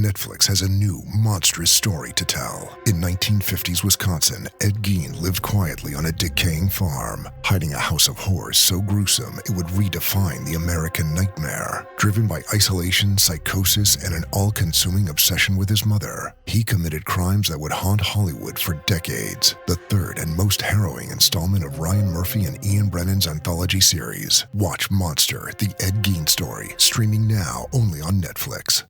Netflix has a new, monstrous story to tell. In 1950s Wisconsin, Ed Gein lived quietly on a decaying farm, hiding a house of horrors so gruesome it would redefine the American nightmare. Driven by isolation, psychosis, and an all-consuming obsession with his mother, he committed crimes that would haunt Hollywood for decades. The third and most harrowing installment of Ryan Murphy and Ian Brennan's anthology series. Watch Monster, the Ed Gein story, streaming now only on Netflix.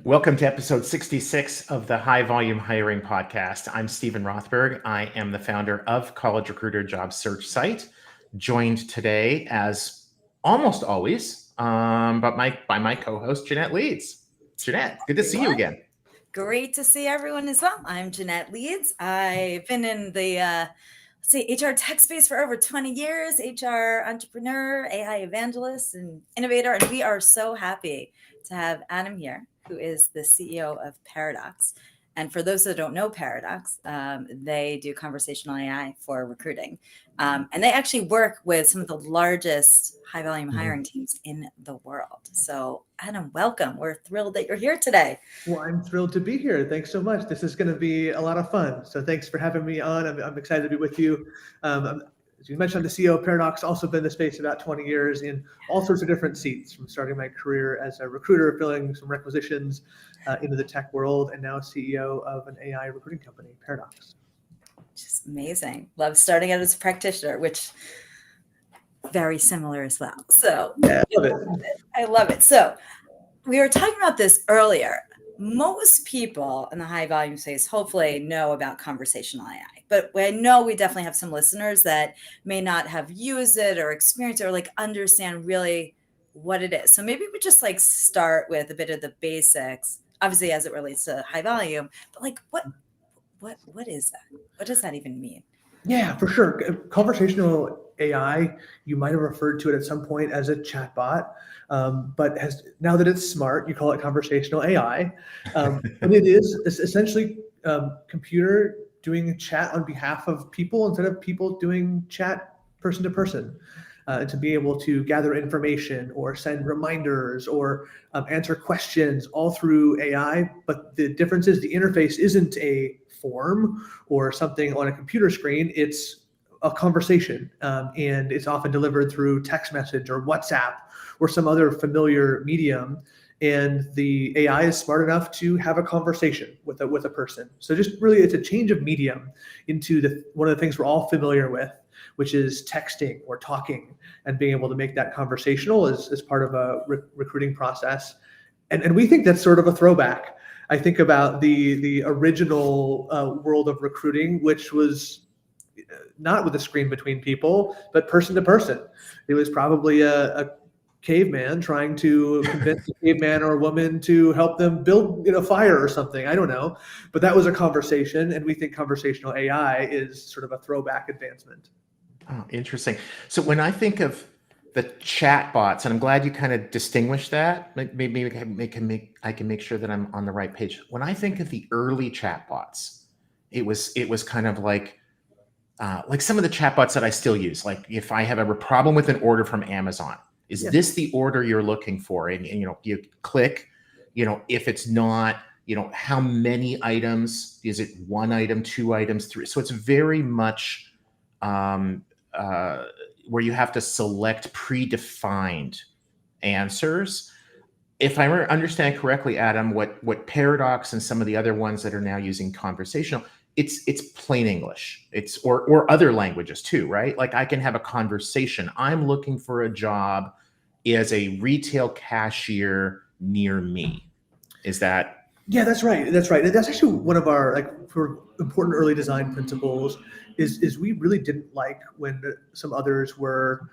Welcome to episode 66 of the High Volume Hiring Podcast. I'm Stephen Rothberg. I am the founder of College Recruiter job search site, joined today, as almost always, by my co-host, Jeanette Leeds. Jeanette, good to see you again. Great to see everyone as well. I'm Jeanette Leeds. I've been in the HR tech space for over 20 years, HR entrepreneur, AI evangelist, and innovator, and we are so happy to have Adam here, who is the CEO of Paradox. And for those that don't know Paradox, they do conversational AI for recruiting. And they actually work with some of the largest high volume hiring teams in the world. So Adam, welcome. We're thrilled that you're here today. Well, I'm thrilled to be here. Thanks so much. This is going to be a lot of fun. So thanks for having me on. I'm excited to be with you. As you mentioned, I'm the CEO of Paradox, also been in the space about 20 years in all sorts of different seats, from starting my career as a recruiter, filling some requisitions into the tech world, and now CEO of an AI recruiting company, Paradox. Just amazing. Love starting out as a practitioner, which very similar as well. So yeah, I love it. I love it. So we were talking about this earlier. Most people in the high volume space hopefully know about conversational AI, but I know we definitely have some listeners that may not have used it or experienced it or understand really what it is. So maybe we just start with a bit of the basics, obviously as it relates to high volume, but what is that? What does that even mean? Yeah, for sure. Conversational AI, you might have referred to it at some point as a chatbot, but now that it's smart, you call it conversational AI. But it is essentially computer doing chat on behalf of people instead of people doing chat person to person. To be able to gather information or send reminders or answer questions all through AI. But the difference is the interface isn't a form or something on a computer screen. It's a conversation, and it's often delivered through text message or WhatsApp or some other familiar medium. And the AI is smart enough to have a conversation with a person. So just really, it's a change of medium into one of the things we're all familiar with, which is texting or talking, and being able to make that conversational as part of a recruiting process. And we think that's sort of a throwback. I think about the original world of recruiting, which was not with a screen between people, but person to person. It was probably a caveman trying to convince a caveman or a woman to help them build fire or something. I don't know. But that was a conversation. And we think conversational AI is sort of a throwback advancement. Oh, interesting. So when I think of the chatbots, and I'm glad you kind of distinguished that, maybe I can make sure that I'm on the right page. When I think of the early chatbots, it was kind of like some of the chatbots that I still use. Like if I have a problem with an order from Amazon, is this the order you're looking for? And you click, if it's not, how many items? Is it one item, two items, three? So it's very much where you have to select predefined answers. If I understand correctly, Adam, what Paradox and some of the other ones that are now using conversational, it's plain English. It's or other languages too, right? Like I can have a conversation. I'm looking for a job as a retail cashier near me. Is that? Yeah, that's right. That's right. And that's actually one of our important early design principles is we really didn't like when some others were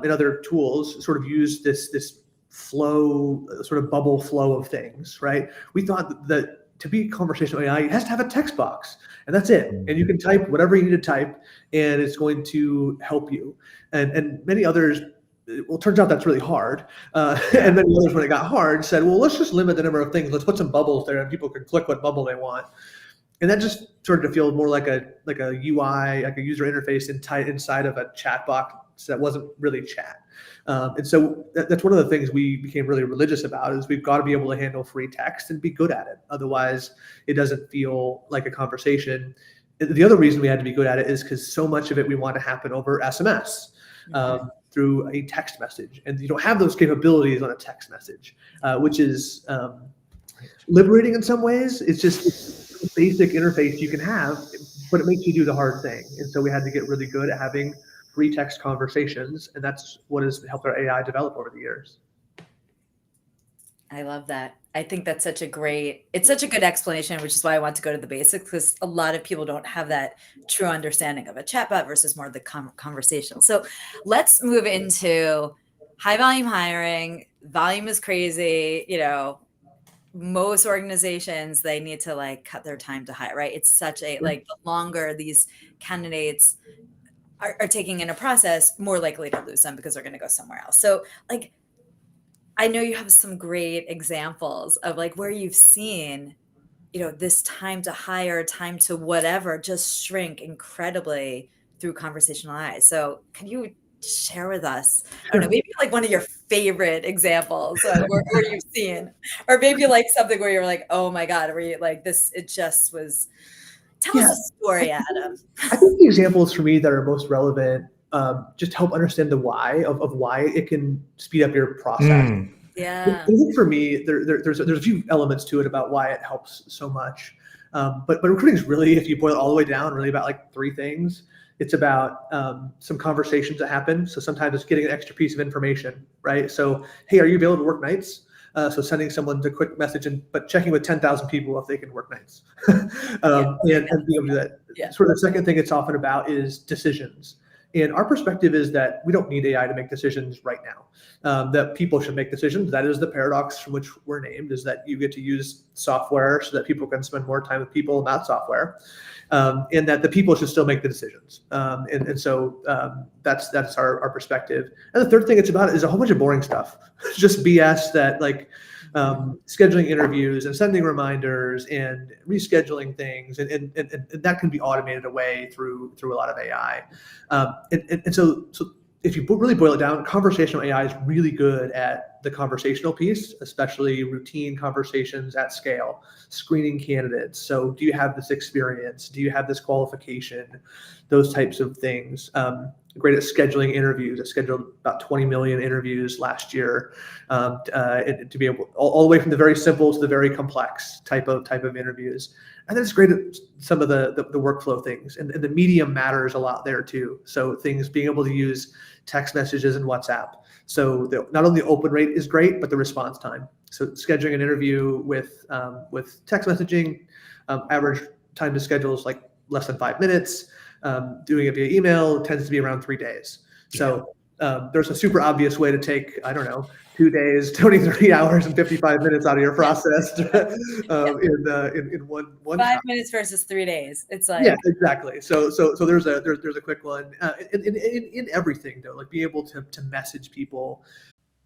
in other tools sort of use this flow, sort of bubble flow of things, right? We thought that to be conversational AI, it has to have a text box, and that's it. And you can type whatever you need to type, and it's going to help you. And many others, well, it turns out that's really hard. And many others, when it got hard, said, well, let's just limit the number of things. Let's put some bubbles there, and people can click what bubble they want. And that just started to feel more like a UI, like a user interface inside of a chatbot So that wasn't really chat. And so that's one of the things we became really religious about, is we've got to be able to handle free text and be good at it. Otherwise, it doesn't feel like a conversation. The other reason we had to be good at it is because so much of it we want to happen over SMS. Through a text message, and you don't have those capabilities on a text message, which is liberating in some ways. It's a basic interface you can have, but it makes you do the hard thing. And so we had to get really good at having free text conversations, and that's what has helped our AI develop over the years. I love that. I think that's such a good explanation, which is why I want to go to the basics, because a lot of people don't have that true understanding of a chatbot versus more of the conversational. So let's move into high volume hiring. Volume is crazy. Most organizations, they need to like cut their time to hire, right? It's such a, like, the longer these candidates are taking in a process, more likely to lose them because they're going to go somewhere else. So like, I know you have some great examples of like where you've seen, this time to hire, time to whatever, just shrink incredibly through conversational AI. So can you share with us, I don't know, maybe like one of your favorite examples of where you've seen, or maybe like something where you're like, oh my God, where you like this, it just was, tell us a story, Adam. I think the examples for me that are most relevant just help understand the why of why it can speed up your process. Yeah. I think for me, there's a few elements to it about why it helps so much. But recruiting is really, if you boil it all the way down, really about like three things. It's about some conversations that happen. So sometimes it's getting an extra piece of information, right? So, hey, are you available to work nights? So sending someone a quick message, but checking with 10,000 people if they can work nights. And being able to do that. Yeah. Sort of the second thing it's often about is decisions. And our perspective is that we don't need AI to make decisions right now, that people should make decisions. That is the paradox from which we're named, is that you get to use software so that people can spend more time with people, not software, and that the people should still make the decisions. And so that's our perspective. And the third thing it's about is a whole bunch of boring stuff, just BS that like scheduling interviews and sending reminders and rescheduling things, and that can be automated away through a lot of AI. And so if you really boil it down, conversational AI is really good at the conversational piece, especially routine conversations at scale, screening candidates. So do you have this experience? Do you have this qualification? Those types of things. Great at scheduling interviews. I scheduled about 20 million interviews last year, to be able all the way from the very simple to the very complex type of interviews. And then it's great at some of the workflow things, and the medium matters a lot there too. So things being able to use text messages and WhatsApp. So not only the open rate is great, but the response time. So scheduling an interview with text messaging, average time to schedule is like less than 5 minutes. Doing it via email tends to be around 3 days. So there's a super obvious way to take, 2 days, 23 hours and 55 minutes out of your process in one 5 minutes versus 3 days. It's like, yeah, exactly. So there's a quick one in everything though, like being able to message people.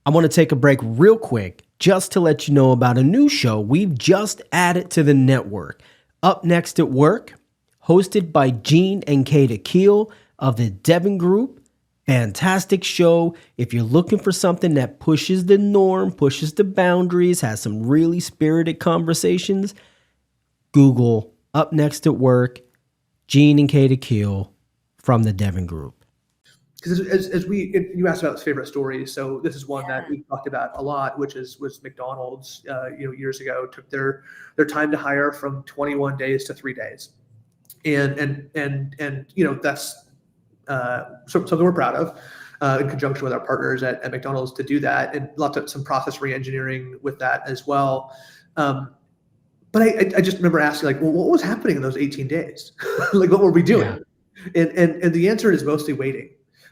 I want to take a break real quick just to let you know about a new show we've just added to the network. Up Next at Work, hosted by Jean and Kata Keel of the Devon Group. Fantastic show. If you're looking for something that pushes the norm, pushes the boundaries, has some really spirited conversations, Google Up Next at Work, Jean and Kata Keel from the Devon Group. Because you asked about favorite stories, so this is one that we talked about a lot, which was McDonald's. Years ago, took their time to hire from 21 days to 3 days, and that's something we're proud of, in conjunction with our partners at McDonald's to do that, and some process re-engineering with that as well. But I just remember asking, like, well, what was happening in those 18 days? Like, what were we doing? Yeah. And the answer is mostly waiting,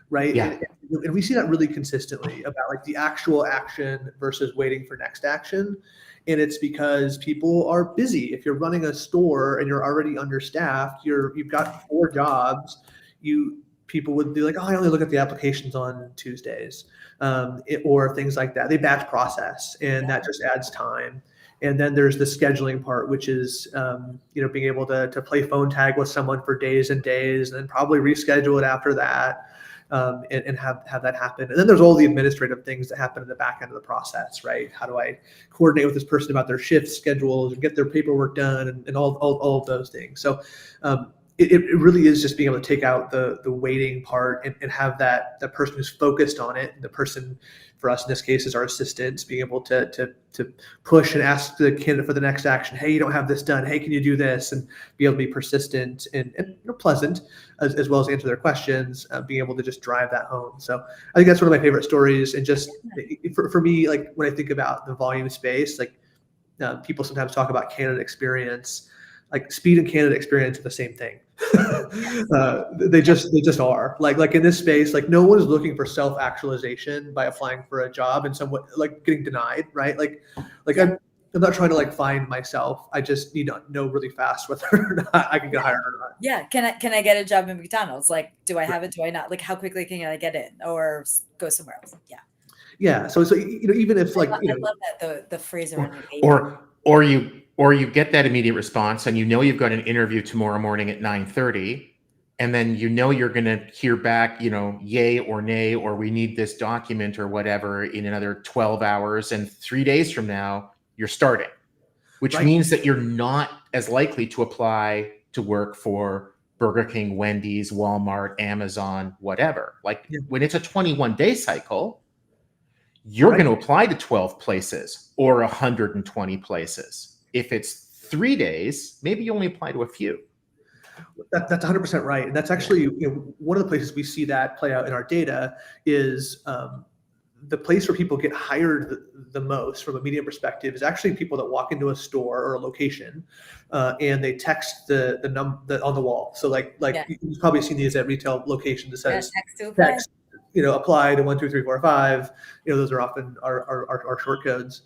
right? Yeah. And we see that really consistently about like the actual action versus waiting for next action. And it's because people are busy. If you're running a store and you're already understaffed, you've got 4 jobs, people would be like, oh, I only look at the applications on Tuesdays, or things like that. They batch process, and that just adds time. And then there's the scheduling part, which is, being able to play phone tag with someone for days and days, and then probably reschedule it after that. and have that happen. And then there's all the administrative things that happen in the back end of the process, right? How do I coordinate with this person about their shift schedules and get their paperwork done and all of those things. So it really is just being able to take out the waiting part and have that person who's focused on it. The person for us in this case is our assistants, being able to push and ask the candidate for the next action. Hey, you don't have this done. Hey, can you do this? And be able to be persistent and pleasant as well as answer their questions, being able to just drive that home. So I think that's one of my favorite stories. And just for me, like when I think about the volume space, like people sometimes talk about candidate experience. Like speed and candidate experience are the same thing. They just are. Like in this space, like no one is looking for self-actualization by applying for a job and somewhat like getting denied, right? Like I'm not trying to like find myself. I just need to know really fast whether or not I can get hired or not. Yeah. Can I get a job in McDonald's? Like, do I have it? Do I not? Like, how quickly can I get in or go somewhere else? Yeah. Yeah. So even if like I love that the phrase around or you get that immediate response and you've got an interview tomorrow morning at 9:30, and then you're going to hear back, yay or nay, or we need this document or whatever in another 12 hours, and 3 days from now you're starting, which means that you're not as likely to apply to work for Burger King, Wendy's, Walmart, Amazon, whatever. When it's a 21-day cycle, you're going to apply to 12 places or 120 places. If it's 3 days, maybe you only apply to a few. That's 100% right. And that's actually one of the places we see that play out in our data is the place where people get hired the most from a median perspective is actually people that walk into a store or a location and they text the on the wall. So you've probably seen these at retail locations that says text, apply to 1, 2, 3, 4, 5. Those are often our short codes.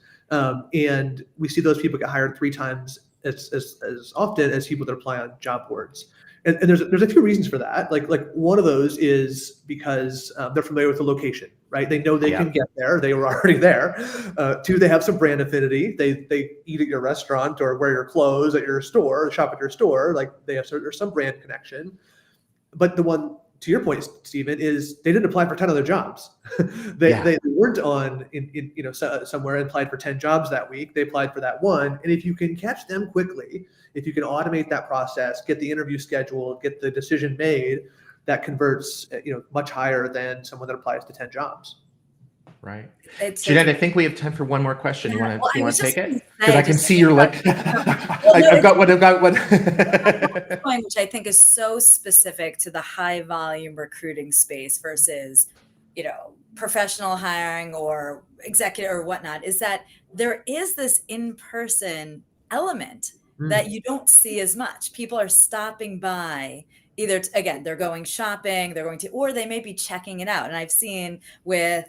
And we see those people get hired 3 times as often as people that apply on job boards. And there's a few reasons for that. Like one of those is because they're familiar with the location, right? They know they can get there. They were already there. 2, they have some brand affinity. They eat at your restaurant or wear your clothes at your store, shop at your store. Like there's some brand connection. But the one, to your point, Stephen, is they didn't apply for 10 other jobs. They weren't on somewhere and applied for 10 jobs that week. They applied for that one. And if you can catch them quickly, if you can automate that process, get the interview scheduled, get the decision made, that converts much higher than someone that applies to 10 jobs. Right. Jeanette, I think we have time for one more question. You want to take it? Because I can see your look. I've got one. Which I think is so specific to the high volume recruiting space versus, professional hiring or executive or whatnot, is that there is this in-person element that you don't see as much. People are stopping by. Either, again, they're going shopping, or they may be checking it out. And I've seen with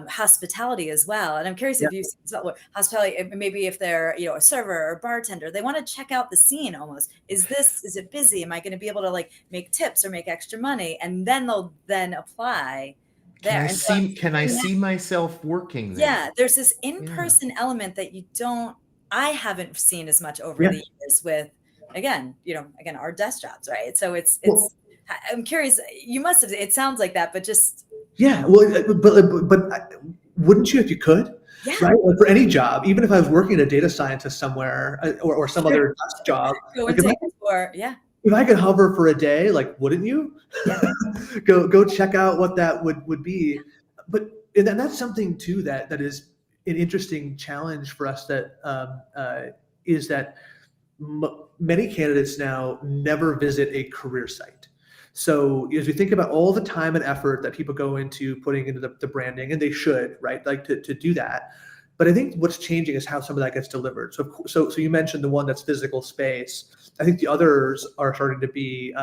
hospitality as well. And I'm curious if you've seen hospitality, maybe if they're, a server or bartender, they want to check out the scene almost. Is it busy? Am I going to be able to make tips or make extra money? And then they'll apply there. Can I see myself working there? Yeah, there's this in-person element that I haven't seen as much over the years with, again, our desk jobs, right? So I'm curious, you must have, it sounds like that, but just. Yeah. Well, but wouldn't you if you could? Yeah. Right. Like for any job, even if I was working a data scientist somewhere or some other desk job. If I could hover for a day, wouldn't you? Yeah. go check out what that would be. But and that's something too, that is an interesting challenge for us is that many candidates now never visit a career site. So as we think about all the time and effort that people go into putting into the branding, and they should, right, to do that. But I think what's changing is how some of that gets delivered. So you mentioned the one that's physical space. I think the others are starting to be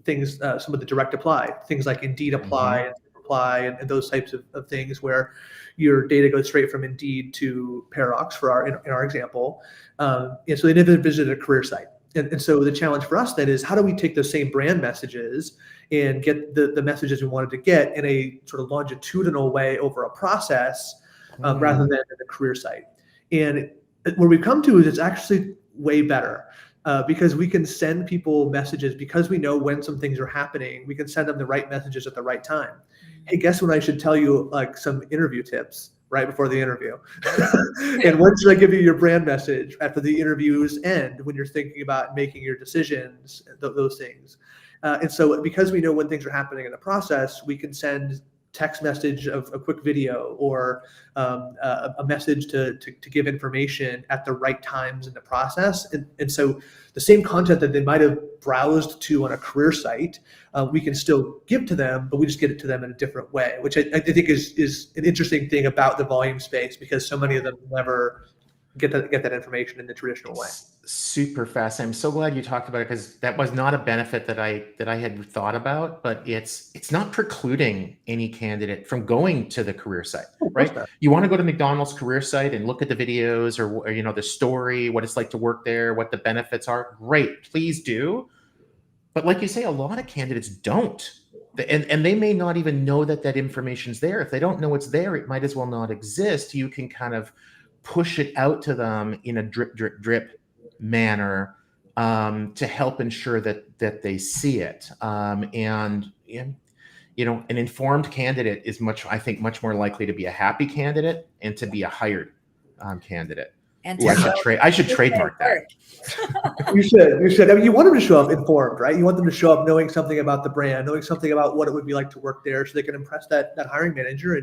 things, some of the direct apply, things like Indeed Apply and those types of things where your data goes straight from Indeed to Paradox in our example. And so they never visited a career site. And so the challenge for us then is how do we take those same brand messages and get the messages we wanted to get in a sort of longitudinal way over a process rather than at a career site. And where we've come to is it's actually way better. because we can send people messages because we know when some things are happening. We can send them the right messages at the right time. Hey, guess when I should tell you like some interview tips right before the interview? And when should I give you your brand message after the interviews end when you're thinking about making your decisions, those things. And so because we know when things are happening in the process, we can send text message of a quick video or a message to give information at the right times in the process. And so the same content that they might have browsed to on a career site, we can still give to them, but we just get it to them in a different way, which I think is an interesting thing about the volume space, because so many of them never get that information in the traditional way. Super fast. I'm so glad you talked about it, because that was not a benefit that I had thought about, but it's not precluding any candidate from going to the career site, right? You want to go to McDonald's career site and look at the videos or the story, what it's like to work there, what the benefits are. Great, please do. But like you say, a lot of candidates don't. And they may not even know that information's there. If they don't know it's there, it might as well not exist. You can kind of push it out to them in a drip manner to help ensure that they see it. And an informed candidate is much more likely to be a happy candidate and to be a hired candidate. And Ooh, I should trademark that. You should. I mean, you want them to show up informed, right? You want them to show up knowing something about the brand, knowing something about what it would be like to work there, so they can impress that hiring manager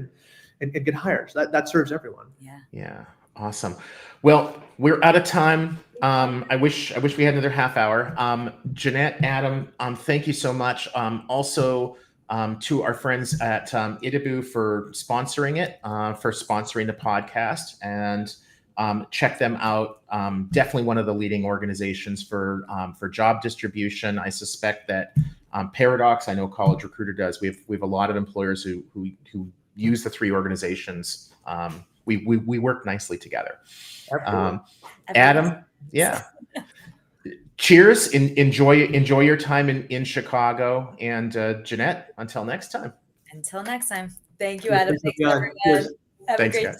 and get hired. So that serves everyone. Yeah. Awesome. Well, we're out of time. I wish we had another half hour. Jeanette, Adam, thank you so much. Also, to our friends at Itabu for sponsoring it, for sponsoring the podcast, and check them out. Definitely one of the leading organizations for job distribution. I suspect that Paradox, I know College Recruiter does. We have a lot of employers who use the three organizations. We work nicely together. Adam, yeah. Cheers. Enjoy your time in Chicago. And Jeanette, until next time. Until next time. Thank you, Adam. Thanks, everyone. Have a great day.